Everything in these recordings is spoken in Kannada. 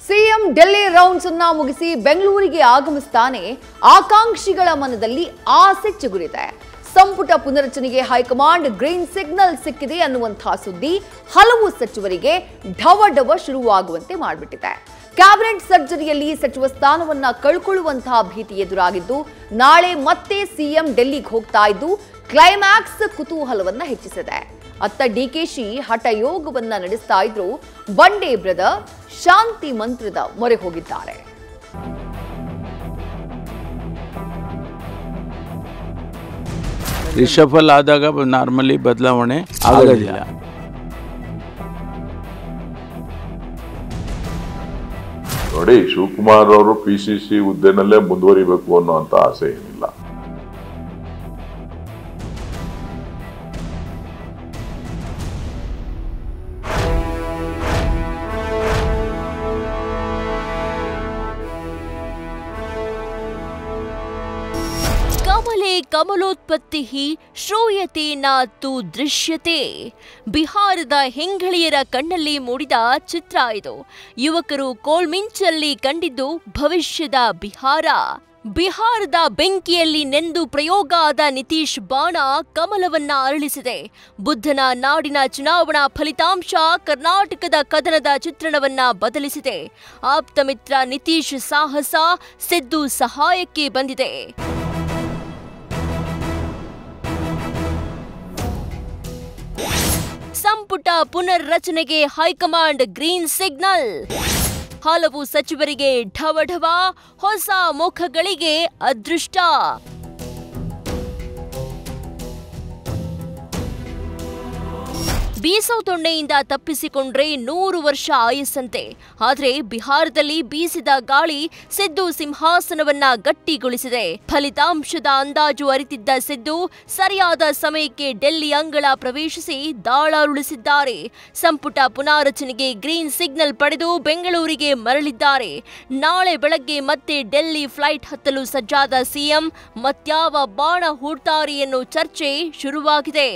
ಸಿಎಂ ಡೆಲ್ಲಿ ರೌಂಡ್ಸ್ ಅನ್ನ ಮುಗಿಸಿ ಬೆಂಗಳೂರಿಗೆ ಆಗಮಿಸ್ತಾನೆ ಆಕಾಂಕ್ಷಿಗಳ ಮನದಲ್ಲಿ ಆಸೆ ಚಿಗುರಿದೆ. ಸಂಪುಟ ಪುನರಚನೆಗೆ ಹೈಕಮಾಂಡ್ ಗ್ರೀನ್ ಸಿಗ್ನಲ್ ಸಿಕ್ಕಿದೆ ಅನ್ನುವಂತಹ ಸುದ್ದಿ ಹಲವು ಸಚಿವರಿಗೆ ಢವಢವ ಶುರುವಾಗುವಂತೆ ಮಾಡಿಬಿಟ್ಟಿದೆ. ಕ್ಯಾಬಿನೆಟ್ ಸರ್ಜರಿಯಲ್ಲಿ ಸಚಿವ ಸ್ಥಾನವನ್ನ ಕಳ್ಕೊಳ್ಳುವಂತಹ ಭೀತಿ ಎದುರಾಗಿದ್ದು, ನಾಳೆ ಮತ್ತೆ ಸಿಎಂ ಡೆಲ್ಲಿಗೆ ಹೋಗ್ತಾ ಇದ್ದು ಕ್ಲೈಮ್ಯಾಕ್ಸ್ ಕುತೂಹಲವನ್ನ ಹೆಚ್ಚಿಸಿದೆ. ಅತ್ತ ಡಿಕೆಶಿ ಹಠಯೋಗವನ್ನ ನಡೆಸ್ತಾ ಇದ್ರು, ಬಂಡೆ ಬ್ರದರ್ ಶಾಂತಿ ಮಂತ್ರದ ಮೊರೆ ಹೋಗಿದ್ದಾರೆ. ರಿಷಫಲ್ ಆದಾಗ ನಾರ್ಮಲಿ ಬದಲಾವಣೆ ಆಗೋದಿಲ್ಲ. ನೋಡಿ, ಶಿವಕುಮಾರ್ ಅವರು ಪಿಸಿಸಿ ಹುದ್ದೆನಲ್ಲೇ ಮುಂದುವರಿಬೇಕು ಅನ್ನುವಂತ ಆಸೆ ಏನಿಲ್ಲ. ಕಮಲೆ ಕಮಲೋತ್ಪತ್ತಿ ಶ್ರೂಯತೆ ನಾತು ದೃಶ್ಯತೆ. ಬಿಹಾರದ ಹೆಂಗಳಿಯರ ಕಣ್ಣಲ್ಲಿ ಮೂಡಿದ ಚಿತ್ರ ಇದು. ಯುವಕರು ಕೋಲ್ಮಿಂಚಲ್ಲಿ ಕಂಡಿದ್ದು ಭವಿಷ್ಯದ ಬಿಹಾರ. ಬಿಹಾರದ ಬೆಂಕಿಯಲ್ಲಿ ನೆಂದು ಪ್ರಯೋಗ ಆದ ನಿತೀಶ್ ಬಾಣ ಕಮಲವನ್ನ ಅರಳಿಸಿದೆ. ಬುದ್ಧನ ನಾಡಿನ ಚುನಾವಣಾ ಫಲಿತಾಂಶ ಕರ್ನಾಟಕದ ಕದನದ ಚಿತ್ರಣವನ್ನ ಬದಲಿಸಿದೆ. ಆಪ್ತ ಮಿತ್ರ ನಿತೀಶ್ ಸಾಹಸ ಸಿದ್ದು ಸಹಾಯಕ್ಕೆ ಬಂದಿದೆ. ಸಂಪುಟ ಪುನರ್ರಚನೆಗೆ ಹೈಕಮಾಂಡ್ ಗ್ರೀನ್ ಸಿಗ್ನಲ್. ಹಲವು ಸಚಿವರಿಗೆ ಢವಢವ, ಹೊಸ ಮುಖಗಳಿಗೆ ಅದೃಷ್ಟ. ಬೀಸೋತೊಣ್ಣೆಯಿಂದ ತಪ್ಪಿಸಿಕೊಂಡ್ರೆ 100 ವರ್ಷ ಆಯಸ್ಸಂತೆ. ಆದರೆ ಬಿಹಾರದಲ್ಲಿ ಬೀಸಿದ ಗಾಳಿ ಸಿದ್ದು ಸಿಂಹಾಸನವನ್ನ ಗಟ್ಟಿಗೊಳಿಸಿದೆ. ಫಲಿತಾಂಶದ ಅಂದಾಜು ಅರಿತಿದ್ದ ಸಿದ್ದು ಸರಿಯಾದ ಸಮಯಕ್ಕೆ ಡೆಲ್ಲಿ ಅಂಗಳ ಪ್ರವೇಶಿಸಿ ದಾಳಾರುಳಿಸಿದ್ದಾರೆ. ಸಂಪುಟ ಪುನಾರಚನೆಗೆ ಗ್ರೀನ್ ಸಿಗ್ನಲ್ ಪಡೆದು ಬೆಂಗಳೂರಿಗೆ ಮರಳಿದ್ದಾರೆ. ನಾಳೆ ಬೆಳಗ್ಗೆ ಮತ್ತೆ ಡೆಲ್ಲಿ ಫ್ಲೈಟ್ ಹತ್ತಲು ಸಜ್ಜಾದ ಸಿಎಂ ಮತ್ಯಾವ ಬಾಣ ಹೂಡ್ತಾರೆ ಎನ್ನೋ ಚರ್ಚೆ ಶುರುವಾಗಿದೆ.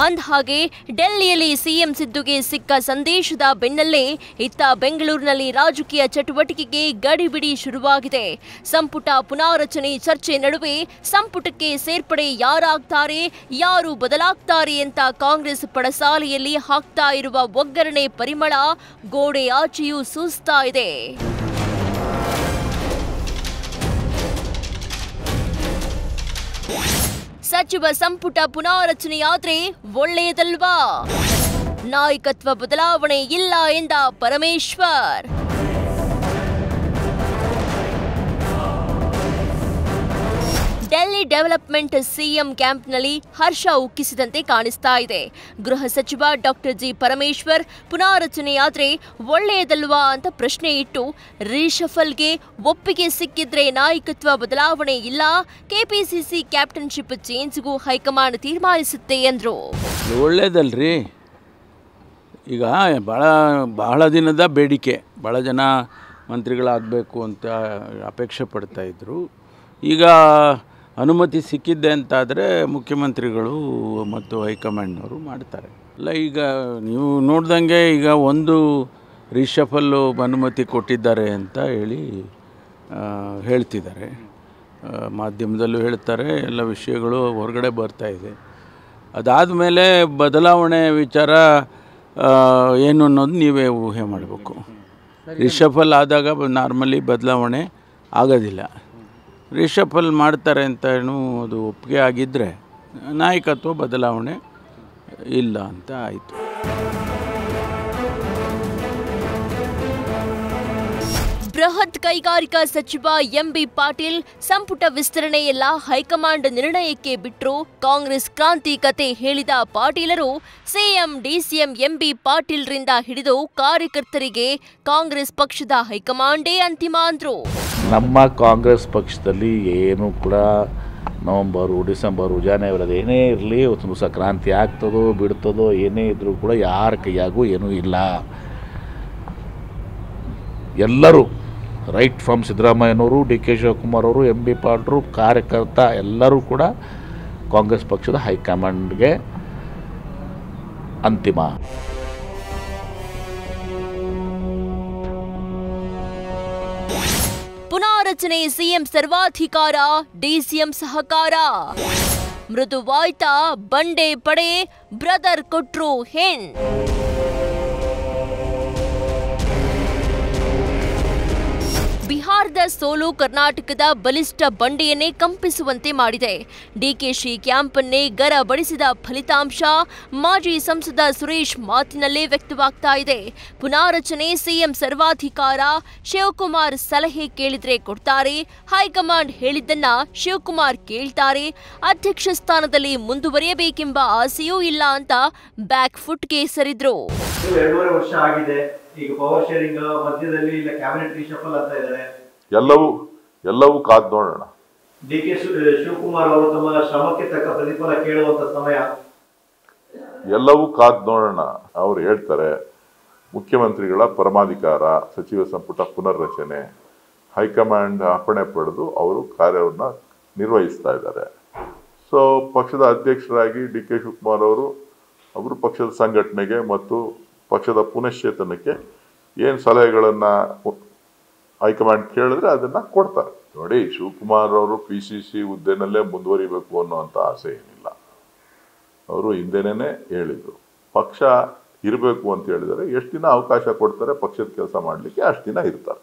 ಅಂದಹಾಗೆ ಡೆಲ್ಲಿಯಲ್ಲಿ ಸಿಎಂ ಸಿದ್ದುಗೆ ಸಿಕ್ಕ ಸಂದೇಶದ ಬೆನ್ನಲ್ಲೇ ಇತ್ತ ಬೆಂಗಳೂರಿನಲ್ಲಿ ರಾಜಕೀಯ ಚಟುವಟಿಕೆಗೆ ಗಡಿಬಿಡಿ ಶುರುವಾಗಿದೆ. ಸಂಪುಟ ಪುನಾರಚನೆ ಚರ್ಚೆ ನಡುವೆ ಸಂಪುಟಕ್ಕೆ ಸೇರ್ಪಡೆ ಯಾರಾಗ್ತಾರೆ, ಯಾರು ಬದಲಾಗ್ತಾರೆ ಅಂತ ಕಾಂಗ್ರೆಸ್ ಪಡಸಾಲೆಯಲ್ಲಿ ಹಾಕ್ತಾ ಇರುವ ಒಗ್ಗರಣೆ ಪರಿಮಳ ಗೋಡೆ ಆಚೆಯೂ ಸೂಸ್ತಾ ಇದೆ. ಸಚಿವ ಸಂಪುಟ ಪುನಾರಚನೆಯಾದ್ರೆ ಒಳ್ಳೆಯದಲ್ವಾ? ನಾಯಕತ್ವ ಬದಲಾವಣೆ ಇಲ್ಲ ಎಂದ ಪರಮೇಶ್ವರ್. ಡೆಲ್ಲಿ ಡೆವಲಪ್ಮೆಂಟ್ ಸಿಎಂ ಕ್ಯಾಂಪ್ನಲ್ಲಿ ಹರ್ಷ ಉಕ್ಕಿಸಿದಂತೆ ಕಾಣಿಸ್ತಾ ಇದೆ. ಗೃಹ ಸಚಿವ ಡಾಕ್ಟರ್ ಜಿ ಪರಮೇಶ್ವರ್ ಪುನಾರಚನೆಯಾದ್ರೆ ಒಳ್ಳೆಯದಲ್ವಾ ಅಂತ ಪ್ರಶ್ನೆ ಇಟ್ಟು, ರಿಷಫಲ್ಗೆ ಒಪ್ಪಿಗೆ ಸಿಕ್ಕಿದ್ರೆ ನಾಯಕತ್ವ ಬದಲಾವಣೆ ಇಲ್ಲ, ಕೆಪಿಸಿಸಿ ಕ್ಯಾಪ್ಟನ್ಶಿಪ್ ಚೇಂಜ್ಗೂ ಹೈಕಮಾಂಡ್ ತೀರ್ಮಾನಿಸುತ್ತೆ ಎಂದ್ರು. ಒಳ್ಳೇದಲ್ರಿ. ಈಗ ಬಹಳ ದಿನದ ಬೇಡಿಕೆ, ಬಹಳ ಜನ ಮಂತ್ರಿಗಳಾಗಬೇಕು ಅಂತ ಅಪೇಕ್ಷೆ ಪಡ್ತಾ ಇದ್ರು. ಈಗ ಅನುಮತಿ ಸಿಕ್ಕಿದ್ದೆ ಅಂತಾದರೆ ಮುಖ್ಯಮಂತ್ರಿಗಳು ಮತ್ತು ಹೈಕಮಾಂಡ್ನವರು ಮಾಡ್ತಾರೆ. ಅಲ್ಲ, ಈಗ ನೀವು ನೋಡ್ದಂಗೆ ಈಗ ಒಂದು ರಿಷಫಲ್ಲು ಅನುಮತಿ ಕೊಟ್ಟಿದ್ದಾರೆ ಅಂತ ಹೇಳ್ತಿದ್ದಾರೆ. ಮಾಧ್ಯಮದಲ್ಲೂ ಹೇಳ್ತಾರೆ, ಎಲ್ಲ ವಿಷಯಗಳು ಹೊರಗಡೆ ಬರ್ತಾಯಿದೆ. ಅದಾದಮೇಲೆ ಬದಲಾವಣೆ ವಿಚಾರ ಏನು ಅನ್ನೋದು ನೀವೇ ಊಹೆ ಮಾಡಬೇಕು. ರಿಷಫಲ್ ಆದಾಗ ನಾರ್ಮಲಿ ಬದಲಾವಣೆ ಆಗೋದಿಲ್ಲ. ರಿಷಫಲ್ ಮಾಡ್ತಾರೆ ಅಂತ ಅದು ಒಪ್ಪಿಗೆ ಆಗಿದ್ದರೆ ನಾಯಕತ್ವ ಬದಲಾವಣೆ ಇಲ್ಲ ಅಂತ ಆಯಿತು. ಬೃಹತ್ ಕೈಗಾರಿಕಾ ಸಚಿವ ಎಂಬಿ ಪಾಟೀಲ್ ಸಂಪುಟ ವಿಸ್ತರಣೆಯೆಲ್ಲ ಹೈಕಮಾಂಡ್ ನಿರ್ಣಯಕ್ಕೆ ಬಿಟ್ಟರು. ಕಾಂಗ್ರೆಸ್ ಕ್ರಾಂತಿ ಕತೆ ಹೇಳಿದ ಪಾಟೀಲರು ಸಿಎಂ ಡಿಸಿಎಂ ಎಂಬಿ ಪಾಟೀಲ್ರಿಂದ ಹಿಡಿದು ಕಾರ್ಯಕರ್ತರಿಗೆ ಕಾಂಗ್ರೆಸ್ ಪಕ್ಷದ ಹೈಕಮಾಂಡೇ ಅಂತಿಮ ಅಂದ್ರು. ನಮ್ಮ ಕಾಂಗ್ರೆಸ್ ಪಕ್ಷದಲ್ಲಿ ಏನು ಕೂಡ ನವಂಬರು ಡಿಸೆಂಬರು ಜಾನ್ವರಿ ಏನೇ ಇರಲಿ, ಒಂದು ದಿವಸ ಕ್ರಾಂತಿ ಆಗ್ತದೋ ಬಿಡ್ತದೋ ಏನೇ ಇದ್ದರೂ ಕೂಡ ಯಾರ ಕೈಯಾಗೂ ಏನೂ ಇಲ್ಲ. ಎಲ್ಲರೂ ರೈಟ್ ಫ್ರಮ್ ಸಿದ್ದರಾಮಯ್ಯನವರು, ಡಿ ಕೆ ಶಿವಕುಮಾರ್ ಅವರು, ಎಂ ಬಿ ಪಾಟೀಲ್, ಕಾರ್ಯಕರ್ತ ಎಲ್ಲರೂ ಕೂಡ ಕಾಂಗ್ರೆಸ್ ಪಕ್ಷದ ಹೈಕಮಾಂಡ್ಗೆ ಅಂತಿಮ. ಪುನಾರಚನೆ ಸಿಎಂ ಸರ್ವಾಧಿಕಾರ, ಡಿಸಿಎಂ ಸಹಕಾರ. ಮೃದುವಾಯ್ತಾ ಬಂಡೆ ಪಡೆ, ಬ್ರದರ್ ಕೊಟ್ರು ಹೆಣ್. ಬಿಹಾರದ ಸೋಲು ಕರ್ನಾಟಕದ ಬಲಿಷ್ಠ ಬಂಡೆಯನ್ನೇ ಕಂಪಿಸುವಂತೆ ಮಾಡಿದೆ. ಡಿಕೆಶಿ ಕ್ಯಾಂಪನ್ನೇ ಗರಬಡಿಸಿದ ಫಲಿತಾಂಶ ಮಾಜಿ ಸಂಸದ ಸುರೇಶ್ ಮಾತಿನಲ್ಲೇ ವ್ಯಕ್ತವಾಗ್ತಾ ಇದೆ. ಪುನಾರಚನೆ, ಸಿಎಂ ಸರ್ವಾಧಿಕಾರ, ಶಿವಕುಮಾರ್ ಸಲಹೆ ಕೇಳಿದ್ರೆ ಕೊಡ್ತಾರೆ, ಹೈಕಮಾಂಡ್ ಹೇಳಿದ್ದನ್ನ ಶಿವಕುಮಾರ್ ಕೇಳ್ತಾರೆ, ಅಧ್ಯಕ್ಷ ಸ್ಥಾನದಲ್ಲಿ ಮುಂದುವರಿಯಬೇಕೆಂಬ ಆಸೆಯೂ ಇಲ್ಲ ಅಂತ ಬ್ಯಾಕ್ ಫುಟ್ಗೆ ಸರಿದ್ರು. 2.5 ವರ್ಷ ಆಗಿದೆ. ಈಗ ಪವರ್ ಶೇರಿಂಗ್ ಮಧ್ಯದಲ್ಲಿ ಇಲ್ಲ ಕ್ಯಾಬಿನೆಟ್ ರಿಶಫಲ್ ಅಂತ ಇದ್ದಾರೆ. ಎಲ್ಲವೂ ಕಾದ್ ನೋಡೋಣ. ಡಿಕೆ ಶಿವಕುಮಾರ್ ಅವರು ತಮ್ಮ ಶ್ರಮಕ್ಕೆ ತಕ್ಕ ಪ್ರತಿಫಲ ಕೇಳುವಂತ ಸಮಯ. ಎಲ್ಲವೂ ಕಾದ್ ನೋಡೋಣ. ಅವ್ರು ಹೇಳ್ತಾರೆ ಮುಖ್ಯಮಂತ್ರಿಗಳ ಪರಮಾಧಿಕಾರ, ಸಚಿವ ಸಂಪುಟ ಪುನರ್ರಚನೆ, ಹೈಕಮಾಂಡ್ ಅಪ್ಪಣೆ ಪಡೆದು ಅವರು ಕಾರ್ಯವನ್ನು ನಿರ್ವಹಿಸ್ತಾ ಇದ್ದಾರೆ. ಸೊ ಪಕ್ಷದ ಅಧ್ಯಕ್ಷರಾಗಿ ಡಿಕೆ ಶಿವಕುಮಾರ್ ಅವರು ಪಕ್ಷದ ಸಂಘಟನೆಗೆ ಮತ್ತು ಪಕ್ಷದ ಪುನಶ್ಚೇತನಕ್ಕೆ ಏನು ಸಲಹೆಗಳನ್ನು ಹೈಕಮಾಂಡ್ ಕೇಳಿದ್ರೆ ಅದನ್ನ ಕೊಡ್ತಾರೆ. ನೋಡಿ, ಶಿವಕುಮಾರ್ ಅವರು PCC ಹುದ್ದೆನಲ್ಲೇ ಮುಂದುವರಿಬೇಕು ಅನ್ನೋಂಥ ಆಸೆ ಏನಿಲ್ಲ. ಅವರು ಹಿಂದೆನೇ ಹೇಳಿದ್ರು, ಪಕ್ಷ ಇರಬೇಕು ಅಂತ ಹೇಳಿದರೆ ಎಷ್ಟು ದಿನ ಅವಕಾಶ ಕೊಡ್ತಾರೆ ಪಕ್ಷದ ಕೆಲಸ ಮಾಡಲಿಕ್ಕೆ ಅಷ್ಟು ದಿನ ಇರ್ತಾರೆ.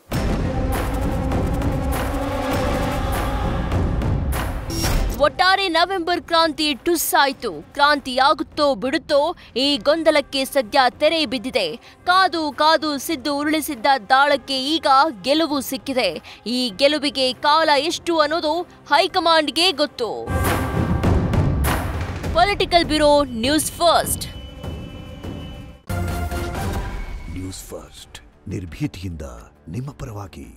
ಒಟ್ಟಾರೆ ನವೆಂಬರ್ ಕ್ರಾಂತಿ ಟುಸ್ಸಾಯ್ತು. ಕ್ರಾಂತಿಯಾಗುತ್ತೋ ಬಿಡುತ್ತೋ ಈ ಗೊಂದಲಕ್ಕೆ ಸದ್ಯ ತೆರೆ ಬಿದ್ದಿದೆ. ಕಾದು ಕಾದು ಸಿದ್ದು ಉರುಳಿಸಿದ್ದ ದಾಳಕ್ಕೆ ಈಗ ಗೆಲುವು ಸಿಕ್ಕಿದೆ. ಈ ಗೆಲುವಿಗೆ ಕಾಲ ಎಷ್ಟು ಅನ್ನೋದು ಹೈಕಮಾಂಡ್ಗೆ ಗೊತ್ತು. Political bureau, news first. News first ನಿರ್ಭೀತಿಯಿಂದ ನಿಮ್ಮ ಪರವಾಗಿ.